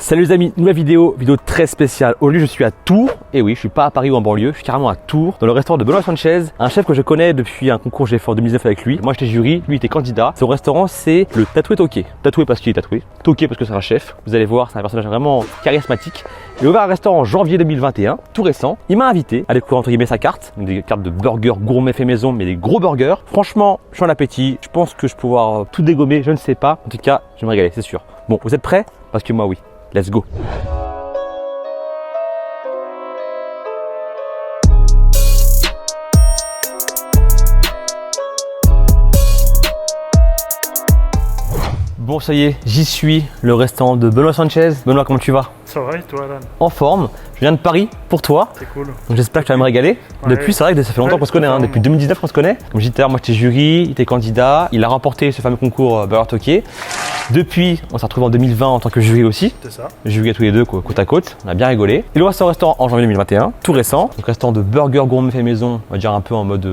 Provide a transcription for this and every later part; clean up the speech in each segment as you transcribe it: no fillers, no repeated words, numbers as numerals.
Salut les amis, nouvelle vidéo très spéciale. Aujourd'hui je suis à Tours, et oui je suis pas à Paris ou en banlieue, je suis carrément à Tours, dans le restaurant de Benoît Sanchez, un chef que je connais depuis un concours que j'ai fait en 2019 avec lui. Moi j'étais jury, lui était candidat. Son restaurant c'est le Tatoué Toqué. Tatoué parce qu'il est tatoué, Toqué parce que c'est un chef. Vous allez voir, c'est un personnage vraiment charismatique. Il a ouvert un restaurant en janvier 2021, tout récent. Il m'a invité à découvrir entre guillemets sa carte, des cartes de burgers gourmet fait maison, mais des gros burgers. Franchement, je suis en appétit, je pense que je vais pouvoir tout dégommer, je ne sais pas. En tout cas, je vais me régaler, c'est sûr. Bon, vous êtes prêts? Parce que moi oui. Let's go. Bon, ça y est, j'y suis, le restaurant de Benoît Sanchez. Benoît, comment tu vas? Ça va et toi, Alan? En forme. Je viens de Paris pour toi. C'est cool. Donc j'espère que tu vas me régaler. Ouais. Depuis, c'est vrai que ça fait longtemps qu'on se connaît, hein, depuis 2019 qu'on se connaît. Comme je disais tout à l'heure, moi j'étais jury, il était candidat. Il a remporté ce fameux concours Burger Toqué. Depuis, on s'est retrouvés en 2020 en tant que jury aussi. C'est ça. Jury à tous les deux, côte à côte. On a bien rigolé. Il ouvre son restaurant en janvier 2021, tout récent. Donc restaurant de burger gourmet fait maison, on va dire un peu en mode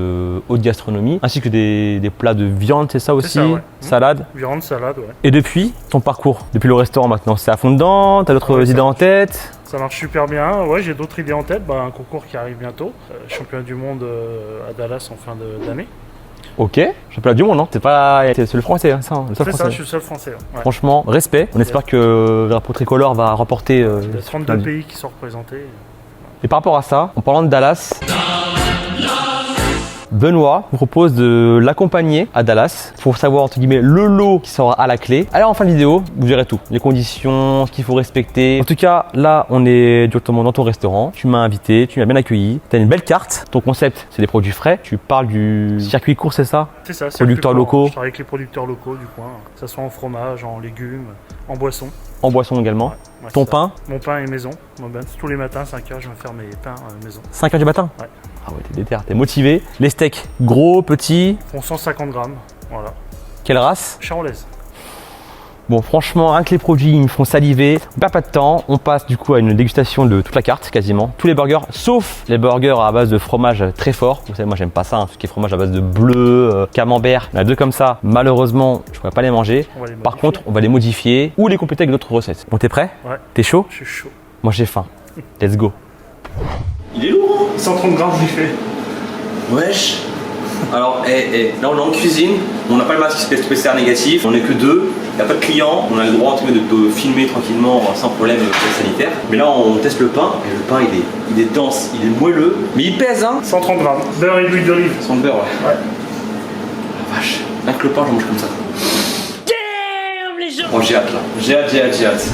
haute gastronomie. Ainsi que des plats de viande, c'est ça aussi? ça, ouais. Salade. Viande, salade, ouais. Et depuis, ton parcours, depuis le restaurant maintenant, c'est à fond dedans? T'as d'autres idées en tête? Ça marche super bien. Ouais, j'ai d'autres idées en tête. Un concours qui arrive bientôt. Championnat du monde à Dallas en fin d'année. Ok, championnat du monde, non? C'est le français, hein, ça, le seul C'est français. ça, je suis le seul français. Ouais. Franchement, respect. On espère que le drapeau tricolore va remporter. Il y a 32 pays qui sont représentés. Et par rapport à ça, en parlant de Dallas, Benoît vous propose de l'accompagner à Dallas pour savoir entre guillemets le lot qui sera à la clé. Alors en fin de vidéo, vous verrez tout, les conditions, ce qu'il faut respecter. En tout cas, là, on est directement dans ton restaurant. Tu m'as invité, tu m'as bien accueilli. Tu as une belle carte. Ton concept, c'est des produits frais. Tu parles du circuit court, c'est ça? C'est ça. Producteurs locaux. Je travaille avec les producteurs locaux du coin, que ce soit en fromage, en légumes, en boisson. En boisson également. Ouais, Ton ça. pain? Mon pain est maison. Tous les matins, 5 h, je vais faire mes pains maison. 5h du matin? Ouais. Ah ouais, t'es déter, t'es motivé. Les steaks, gros, petits. Ils font 150 grammes. Voilà. Quelle race? Charolaise. Bon, franchement, rien que les produits, ils me font saliver. On perd pas de temps. On passe du coup à une dégustation de toute la carte, quasiment. Tous les burgers, sauf les burgers à base de fromage très fort. Vous savez, moi, j'aime pas ça, hein, tout ce qui est fromage à base de bleu, camembert. Il y en a deux comme ça. Malheureusement, je pourrais pas les manger. Par contre, on va les modifier ou les compléter avec d'autres recettes. Bon, t'es prêt? Ouais. T'es chaud? Je suis chaud. Moi, j'ai faim. Let's go. Il est lourd, 130 grammes d'y fait. Wesh. Alors, là on est en cuisine, on n'a pas le masque PCR négatif, on n'est que deux, il n'y a pas de clients, on a le droit entre guillemets, de filmer tranquillement sans problème sanitaire. Mais là on teste le pain, et le pain il est dense, il est moelleux, mais il pèse hein. 130 grammes, beurre et l'huile d'olive. Sans beurre ouais. Ouais. La vache, là que le pain je mange comme ça. Damn les gens. Oh j'ai hâte là, j'ai hâte.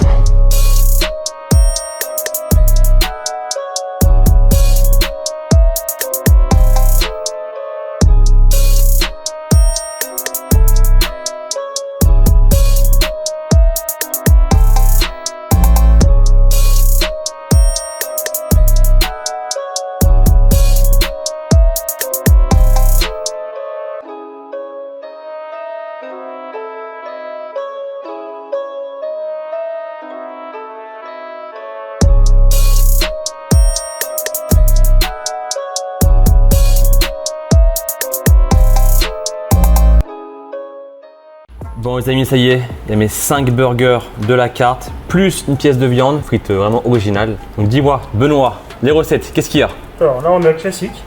Bon les amis, ça y est, il y a mes 5 burgers de la carte, plus une pièce de viande, frite vraiment originale. Donc dis-moi, Benoît, les recettes, qu'est-ce qu'il y a? Alors là on a le classique.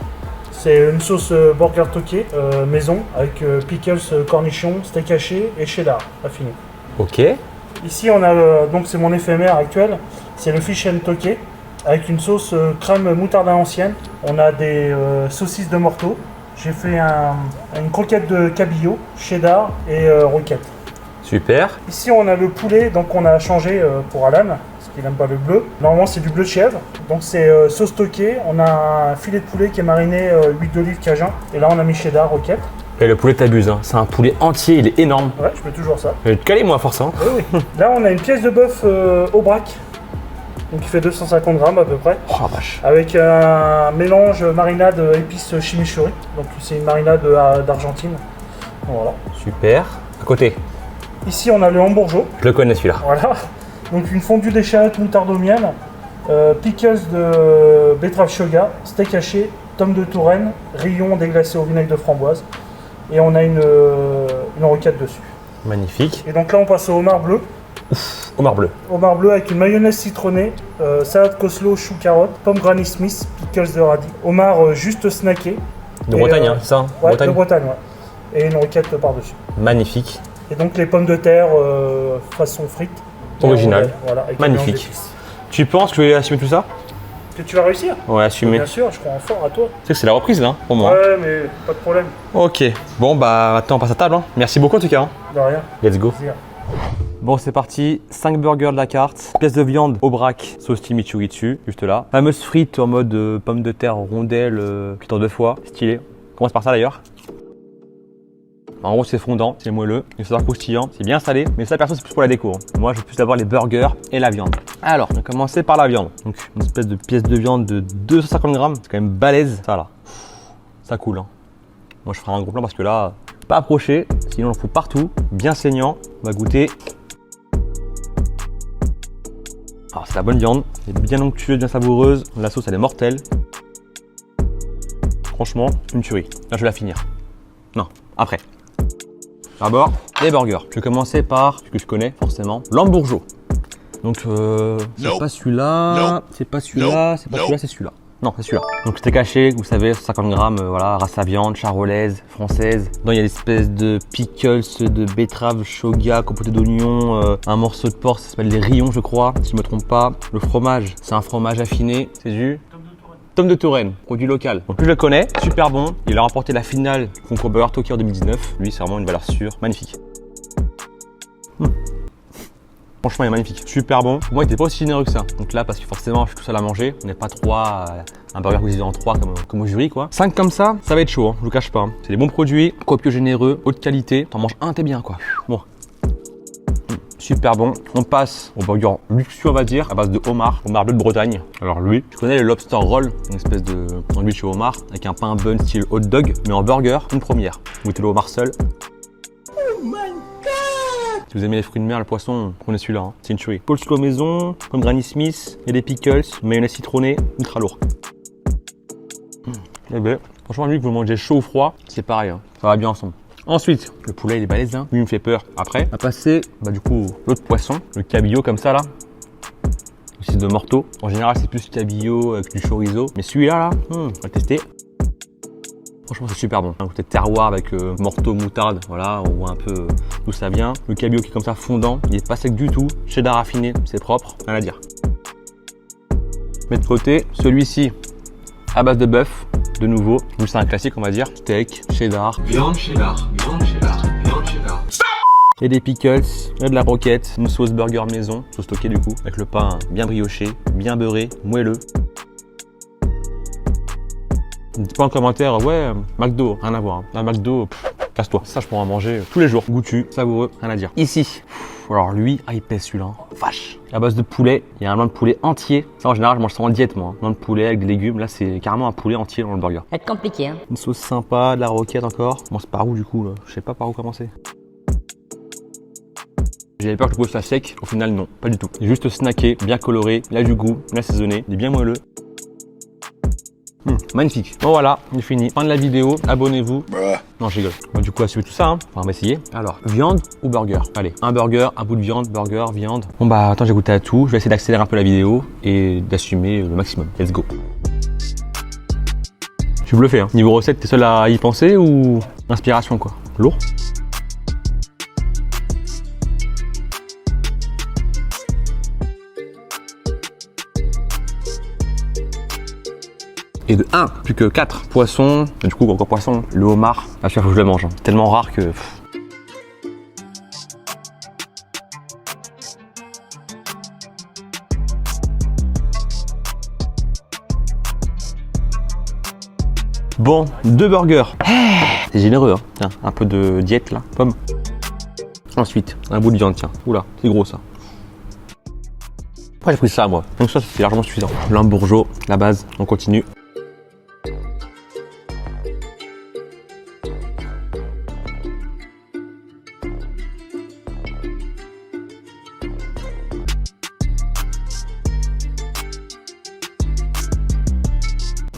C'est une sauce burger toqué maison avec pickles, cornichons, steak haché et cheddar affiné. Ok. Ici on a donc c'est mon éphémère actuel, c'est le fish and toqué avec une sauce crème moutarde à l'ancienne. On a des saucisses de morteau. J'ai fait une croquette de cabillaud, cheddar et roquette. Super. Ici on a le poulet, donc on a changé pour Alan, parce qu'il n'aime pas le bleu. Normalement c'est du bleu de chèvre, donc c'est sauce toquée. On a un filet de poulet qui est mariné huile d'olive cajun. Et là on a mis cheddar, roquette. Et le poulet t'abuse, hein. C'est un poulet entier, il est énorme. Ouais, je mets toujours ça. Je vais te caler moi à force. Hein. Oui, oui. Là on a une pièce de bœuf au braque, donc il fait 250 grammes à peu près. Oh la vache. Avec un mélange marinade épices chimichurri, donc c'est une marinade d'Argentine. Voilà. Super. À côté. Ici on a le hambourgeot. Je le connais celui-là. Voilà. Donc une fondue d'échalotes moutarde au miel, pickles de betterave shoga, steak haché, tomes de Touraine, rillons déglacés au vinaigre de framboise. Et on a une roquette dessus. Magnifique. Et donc là on passe au homard bleu. Homard bleu. Homard bleu avec une mayonnaise citronnée, salade coleslaw, chou carotte, pomme Granny Smith, pickles de radis. Homard juste snacké. De Et, Bretagne, hein, c'est ça? Ouais, Bretagne. de Bretagne, ouais. Et une roquette par-dessus. Magnifique. Et donc les pommes de terre façon frites. Original. Voilà, avec Magnifique. un mélange d'épices. Tu penses que je vais assumer tout ça? Que tu vas réussir? Ouais, assumer. Bien sûr, je crois en fort à toi. Tu sais que c'est la reprise là, pour moi. Ouais, mais pas de problème. Ok. Bon, bah maintenant on passe à table. Hein. Merci beaucoup en tout cas. Hein. De rien. Let's go. Plaisir. Bon, c'est parti. 5 burgers de la carte. Pièce de viande au braque, sauce chimichurri dessus, juste là. Fameuse frite en mode pommes de terre, rondelles, cuites en 2 fois. Stylé. On commence par ça d'ailleurs. En gros, c'est fondant, c'est moelleux, il faut croustillant, c'est bien salé, mais ça, perso, c'est plus pour la déco. Hein. Moi, je veux plus avoir les burgers et la viande. Alors, on va commencer par la viande. Donc, une espèce de pièce de viande de 250 grammes. C'est quand même balèze. Ça, là, ça coule. Hein. Moi, je ferai un gros plan parce que là, pas approcher, sinon on en fout partout. Bien saignant. On va goûter. Alors, c'est la bonne viande. Elle est bien onctueuse, bien savoureuse. La sauce, elle est mortelle. Franchement, une tuerie. Là, je vais la finir. Non, après. D'abord, les burgers. Je vais commencer par ce que je connais forcément, Lambourgeot. Donc, c'est pas celui-là, c'est pas celui-là, c'est pas celui-là, c'est celui-là. Non, c'est celui-là. Donc, c'était caché, vous savez, 150 grammes, voilà, race à viande, charolaise, française. Dedans, il y a l'espèce de pickles, de betterave, shoga, compoté d'oignon, un morceau de porc, ça s'appelle les rillons, je crois, si je me trompe pas. Le fromage, c'est un fromage affiné, c'est du Tome de Touraine, produit local. Donc lui je le connais, super bon. Il a remporté la finale du concours Burger Tokyo en 2019. Lui c'est vraiment une valeur sûre, magnifique. Franchement il est magnifique, super bon. Pour moi il était pas aussi généreux que ça. Donc là parce que forcément je suis tout seul à manger, on n'est pas 3, un burger que vous divisez en 3 comme au jury quoi. 5 comme ça va être chaud, hein, je vous cache pas. Hein. C'est des bons produits, copieux généreux, haute qualité. T'en manges un, t'es bien quoi. Bon. Super bon. On passe au burger luxueux, on va dire, à base de homard bleu de Bretagne. Alors lui, je connais le lobster roll, une espèce de sandwich au homard avec un pain bun style hot dog, mais en burger, une première. Goûtez le homard seul. Oh my god! Si vous aimez les fruits de mer, le poisson, prenez celui-là. Hein. C'est une tuerie. Coleslaw maison, comme Granny Smith, et des pickles, mayonnaise citronnée, ultra lourd. Eh ben, franchement, lui, que vous le mangez chaud ou froid, c'est pareil. Hein. Ça va bien ensemble. Ensuite, le poulet il est balèze, hein. Lui il me fait peur. Après, on va passer du coup l'autre poisson, le cabillaud comme ça là. Aussi de morteau. En général c'est plus cabillaud avec du chorizo. Mais celui-là là, on va le tester. Franchement c'est super bon. Un côté terroir avec morteau, moutarde, voilà, on voit un peu d'où ça vient. Le cabillaud qui est comme ça fondant, il est pas sec du tout. Cheddar raffiné, c'est propre, rien à dire. Mais de côté, celui-ci à base de bœuf. De nouveau, c'est un classique on va dire, steak, cheddar, Viande cheddar, viande cheddar, viande cheddar. et des pickles, et de la broquette, une sauce burger maison, sauce stockée du coup, avec le pain bien brioché, bien beurré, moelleux. Dites pas en commentaire, ouais, McDo, rien à voir. Hein. Un McDo, casse-toi. Ça, je pourrais en manger tous les jours. Goûtu, savoureux, rien à dire. Ici, alors lui, il pèse celui-là. Hein. Vache. À base de poulet, il y a un blanc de poulet entier. Ça, en général, je mange ça en diète, moi. Hein. Blanc de poulet avec des légumes. Là, c'est carrément un poulet entier dans le burger. Ça va être compliqué, hein. Une sauce sympa, de la roquette encore. Bon, c'est par où du coup, là? Je sais pas par où commencer. J'avais peur que je trouve ça sec. Au final, non, pas du tout. Il est juste snacké, bien coloré, il a du goût, bien assaisonné, il est bien moelleux. Magnifique. Bon voilà, il est fini. Fin de la vidéo, abonnez-vous. Non, je rigole. Bon, du coup, assumez tout ça. Hein. Enfin, on va essayer. Alors, viande ou burger? Allez, un burger, un bout de viande, burger, viande. Bon bah, attends, j'ai goûté à tout. Je vais essayer d'accélérer un peu la vidéo et d'assumer le maximum. Let's go. Je suis bluffé. Hein. Niveau recette, t'es seul à y penser ou inspiration quoi? Lourd. Et de 1, plus que 4 poissons, et du coup encore poisson, le homard, à chaque fois que je le mange, hein. Tellement rare que... Bon, 2 burgers. C'est généreux, hein. Tiens, un peu de diète là, pomme. Ensuite, un bout de viande, tiens. Oula, c'est gros ça. Pourquoi j'ai pris ça moi? Donc ça, c'est largement suffisant. Lambourgeot, la base, on continue.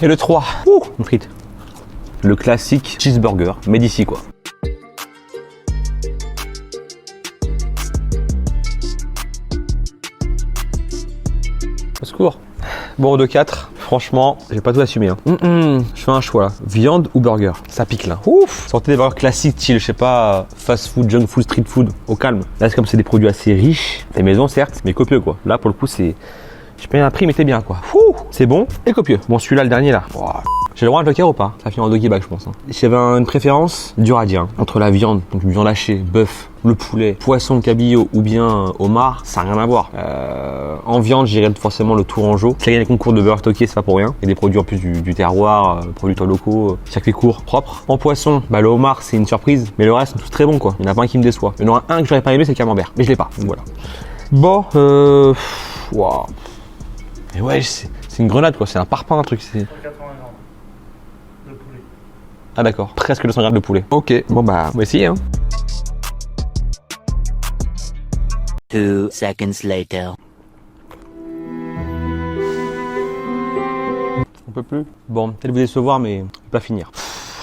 Et le 3, une frite. Le classique cheeseburger, mais d'ici quoi. Cours. Bon, 2-4, franchement, j'ai pas tout assumé. Hein. Je fais un choix là. Viande ou burger? Ça pique là. Ouf! Sortez des burgers classiques, style, je sais pas, fast food, junk food, street food, au calme. Là, c'est comme c'est des produits assez riches, fait maison certes, mais copieux quoi. Là, pour le coup, c'est. Je paye un prix, mais t'es bien quoi. C'est bon et copieux. Bon, celui-là, le dernier là. Wow. J'ai le droit à un joker ou pas? Ça finit en doggy bag, je pense. Hein. Si j'avais une préférence, dur à dire. Hein. Entre la viande, donc viande hachée, bœuf, le poulet, poisson, cabillaud ou bien homard, ça n'a rien à voir. En viande, j'irais forcément le tourangeau. Ça gagne les concours de beurre toqué, c'est pas pour rien. Il y a des produits en plus du terroir, producteurs locaux, circuit court, propre. En poisson, bah, le homard, c'est une surprise, mais le reste sont tous très bons quoi. Il n'y en a pas un qui me déçoit. Il y en aura un que j'aurais pas aimé, c'est le camembert, mais je l'ai pas. Donc voilà. Bon, waouh. Mais ouais, c'est une grenade quoi, c'est un parpaing un truc. 180 grammes de poulet. Ah d'accord, presque 200 grammes de poulet. Ok, bon bah, on va essayer hein. 2 seconds later. On peut plus. Bon, peut-être vous décevoir, mais on peut pas finir.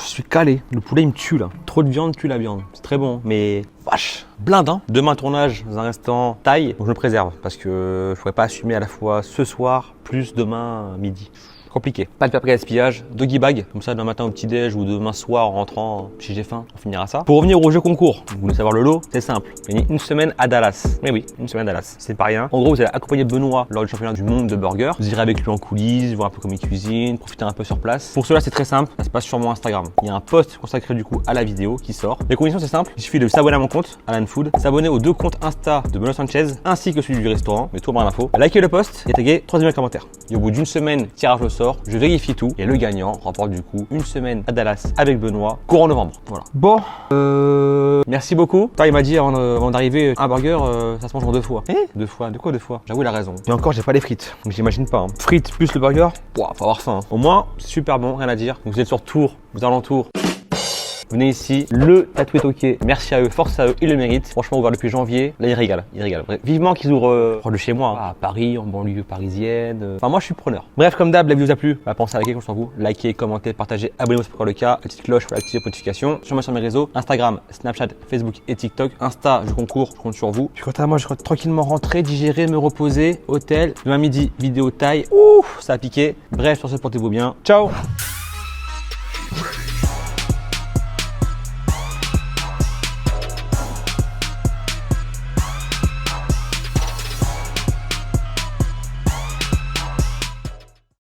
Je suis calé. Le poulet, il me tue là. Trop de viande tue la viande. C'est très bon, mais vache. Blinde, hein. Demain, tournage dans un restaurant thaï. Donc je me préserve parce que je pourrais pas assumer à la fois ce soir plus demain midi. Compliqué. Pas de papier gaspillage, doggy bag, comme ça demain matin au petit-déj ou demain soir en rentrant, si j'ai faim, on finira ça. Pour revenir au jeu concours, vous voulez savoir le lot? C'est simple. Gagner une semaine à Dallas. Mais oui, une semaine à Dallas. C'est pas rien. En gros, vous allez accompagner Benoît lors du championnat du monde de burger. Vous irez avec lui en coulisses, voir un peu comment il cuisine, profiter un peu sur place. Pour cela, c'est très simple. Ça se passe sur mon Instagram. Il y a un post consacré du coup à la vidéo qui sort. Les conditions, c'est simple. Il suffit de s'abonner à mon compte, Alan Food, s'abonner aux 2 comptes Insta de Benoît Sanchez ainsi que celui du restaurant. Mais tout en info. Likez le post et taguez 3e commentaire. Et au bout d'une semaine, tirage au sort, je vérifie tout. Et le gagnant remporte du coup une semaine à Dallas avec Benoît, courant novembre. Voilà. Bon, merci beaucoup. Il m'a dit avant d'arriver, un burger, ça se mange en 2 fois. 2 fois? De quoi 2 fois? J'avoue, il a raison. Et encore, j'ai pas les frites, donc j'imagine pas. Hein. Frites plus le burger, faut avoir faim. Hein. Au moins, c'est super bon, rien à dire. Donc vous êtes sur Tours, aux alentours. Venez ici, le Tatoué Toqué, merci à eux, force à eux, ils le méritent. Franchement, ouvert depuis janvier, là ils régalent, Bref, vivement qu'ils ouvrent proche de chez moi, à Paris, en banlieue parisienne. Enfin, moi je suis preneur. Bref, comme d'hab, la vidéo vous a plu, pensez à liker quand je s'en vous. Likez, commentez, partagez, abonnez-vous si c'est pas encore le cas, la petite cloche pour activer les notifications. Sur mes réseaux, Instagram, Snapchat, Facebook et TikTok. Insta, je concours, je compte sur vous. Puis quant à moi, je rentre tranquillement rentrer, digérer, me reposer, hôtel. Demain midi, vidéo taille. Ouh, ça a piqué. Bref, sur ce, portez-vous bien. Ciao.